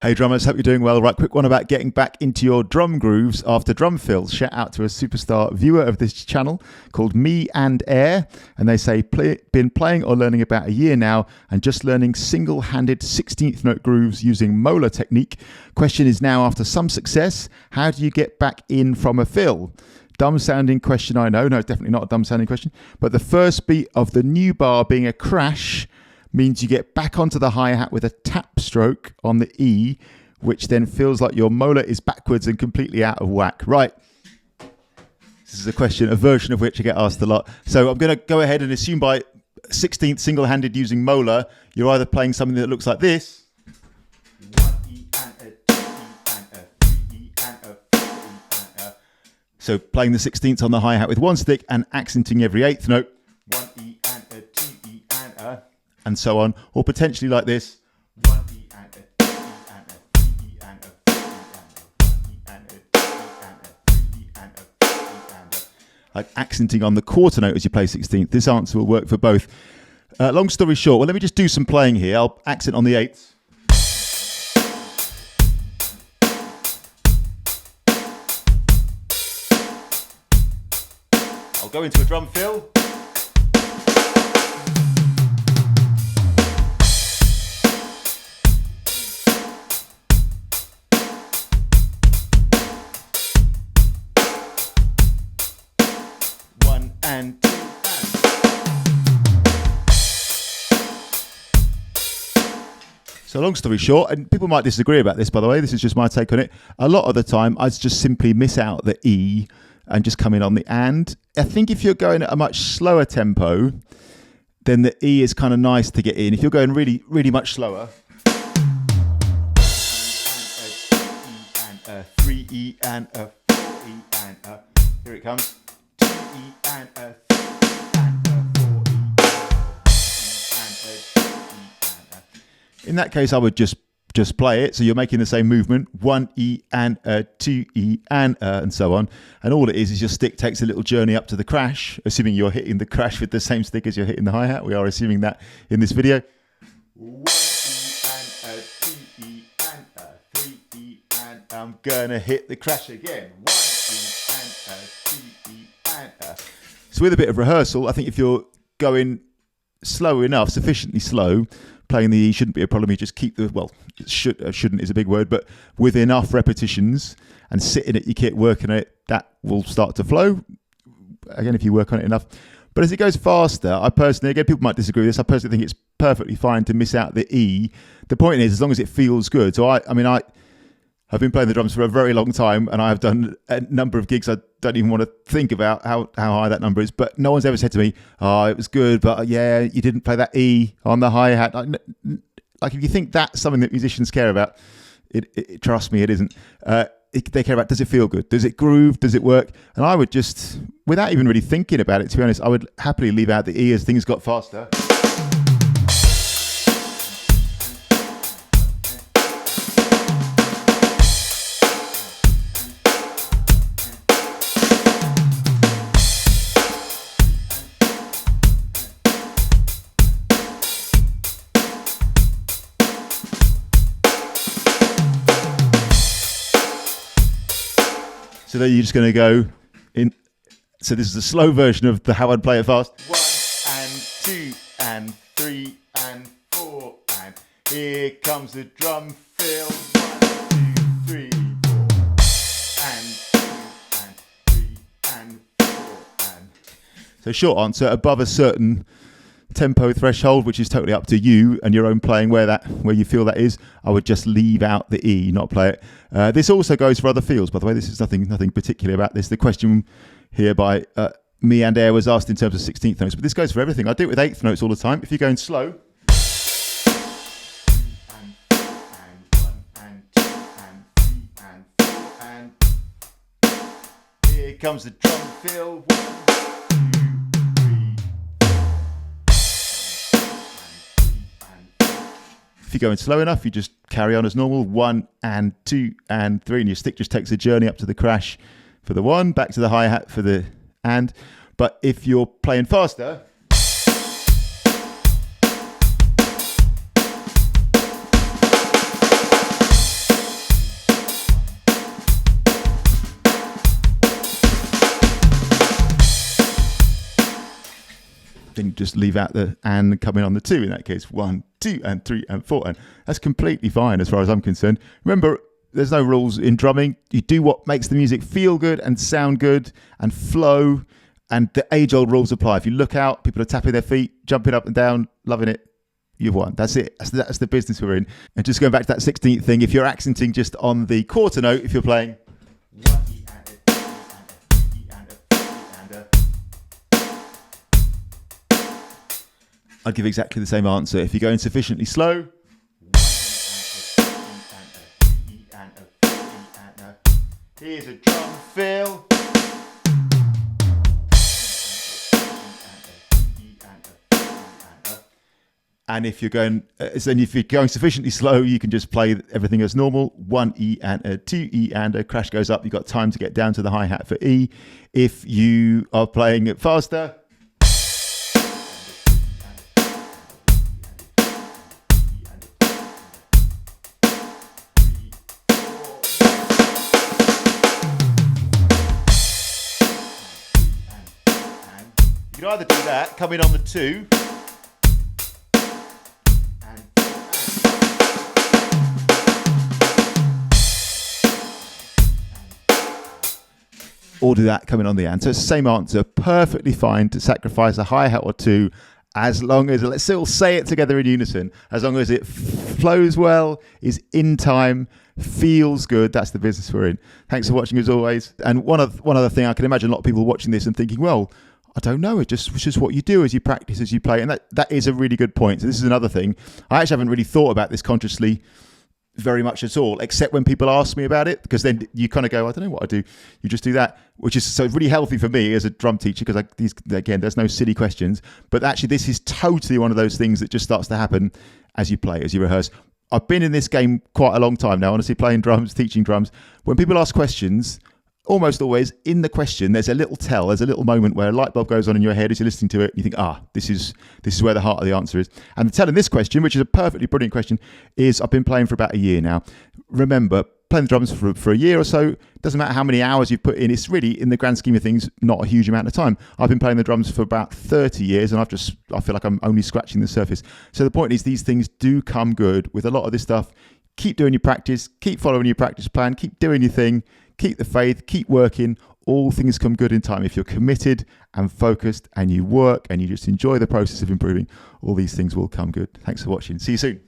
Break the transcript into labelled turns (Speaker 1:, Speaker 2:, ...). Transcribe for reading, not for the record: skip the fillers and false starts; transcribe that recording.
Speaker 1: Hey drummers, hope you're doing well. Right, quick one about getting back into your drum grooves after drum fills. Shout out to a superstar viewer of this channel called Me and Air, and they say been playing or learning about a year now and just learning single-handed 16th note grooves using molar technique. Question is now, after some success, how do you get back in from a fill? Dumb sounding question, I know. No, it's definitely not a dumb sounding question. But the first beat of the new bar being a crash means you get back onto the hi-hat with a tap stroke on the E, which then feels like your molar is backwards and completely out of whack. Right. This is a question, a version of which I get asked a lot. So I'm going to go ahead and assume by 16th single-handed using molar, you're either playing something that looks like this. 1 E and a 2 E and a 3 E and a 4 E and a. So playing the 16th on the hi-hat with one stick and accenting every eighth note. 1 E and a 2 E and a. And so on, or potentially like this. 1 E and a 2 E and a 3 E and a 4 E and a 1 E and a 2 E and a 3 E and a 4 E and a. Like accenting on the quarter note as you play 16th. This answer will work for both. Long story short, well, let me just do some playing here. I'll accent on the eighths. I'll go into a drum fill. And 2 and. So long story short, and people might disagree about this, by the way, this is just my take on it. A lot of the time, I just simply miss out the E and just come in on the and. I think if you're going at a much slower tempo, then the E is kind of nice to get in. If you're going really, really much slower, and a 3 E and a 4 E and a. Here it comes. E and a 3 and a 4 E and a 2 E and a. In that case, I would just play it. So you're making the same movement, 1 E and a 2 E and so on. And all it is your stick takes a little journey up to the crash, assuming you're hitting the crash with the same stick as you're hitting the hi-hat. We are assuming that in this video. 1 E and a 2 E and a 3 E and I'm gonna hit the crash again. 1 E and a 2 E. So with a bit of rehearsal, I think if you're going slow enough, sufficiently slow, playing the E shouldn't be a problem. You just keep the, well, shouldn't is a big word, but with enough repetitions and sitting at your kit, working on it, that will start to flow. Again, if you work on it enough. But as it goes faster, I personally, again, people might disagree with this, I personally think it's perfectly fine to miss out the E. The point is, as long as it feels good. So I've been playing the drums for a very long time, and I've done a number of gigs. I don't even want to think about how high that number is, but no one's ever said to me, oh, it was good, but yeah, you didn't play that E on the hi-hat. Like if you think that's something that musicians care about, trust me, it isn't. They care about, does it feel good? Does it groove? Does it work? And I would just, without even really thinking about it, to be honest, I would happily leave out the E as things got faster. So then you're just going to go in. So this is a slow version of how I'd play it fast. 1 and 2 and 3 and 4 and here comes the drum fill. 1, 2, 3, 4 and 2 and 3 and 4 and. So short answer, above a certain tempo threshold, which is totally up to you and your own playing where you feel that is, I would just leave out the E, not play it. This also goes for other feels, by the way. This is nothing particular about this. The question here by Me and Air was asked in terms of 16th notes, but this goes for everything. I do it with eighth notes all the time. If you're going slow, and here comes the drum fill. 1, if you're going slow enough, you just carry on as normal. 1 and 2 and 3, and your stick just takes a journey up to the crash for the 1, back to the hi-hat for the and. But if you're playing faster, Then you just leave out the and coming on the 2 in that case. 1, 2, and 3, and 4. And that's completely fine as far as I'm concerned. Remember, there's no rules in drumming. You do what makes the music feel good and sound good and flow. And the age-old rules apply. If you look out, people are tapping their feet, jumping up and down, loving it. You've won. That's it. That's the business we're in. And just going back to that 16th thing, if you're accenting just on the quarter note, if you're playing 1 E and a, E and a, E and a, I'd give exactly the same answer. If you're going sufficiently slow, 1 E and a, E and a, here's a drum fill. And if you're going, sufficiently slow, you can just play everything as normal. 1 E and a 2 E and a crash goes up. You've got time to get down to the hi-hat for E. If you are playing it faster, you can either do that, come in on the 2. Or do that coming on the and. So it's the same answer. Perfectly fine to sacrifice a hi-hat or 2 as long as, let's all say it together in unison, as long as it flows well, is in time, feels good. That's the business we're in. Thanks for watching as always. And one other thing, I can imagine a lot of people watching this and thinking, well, I don't know, it's just what you do as you practice, as you play. And that is a really good point. So this is another thing. I actually haven't really thought about this consciously very much at all, except when people ask me about it, because then you kind of go, I don't know what I do. You just do that, which is so really healthy for me as a drum teacher, because again, there's no silly questions. But actually, this is totally one of those things that just starts to happen as you play, as you rehearse. I've been in this game quite a long time now, honestly, playing drums, teaching drums. When people ask questions, almost always in the question, there's a little moment where a light bulb goes on in your head as you're listening to it. And you think, this is where the heart of the answer is. And the tell in this question, which is a perfectly brilliant question, is I've been playing for about a year now. Remember, playing the drums for a year or so, doesn't matter how many hours you've put in, it's really, in the grand scheme of things, not a huge amount of time. I've been playing the drums for about 30 years and I feel like I'm only scratching the surface. So the point is, these things do come good with a lot of this stuff. Keep doing your practice, keep following your practice plan, keep doing your thing. Keep the faith, keep working. All things come good in time. If you're committed and focused and you work and you just enjoy the process of improving, all these things will come good. Thanks for watching. See you soon.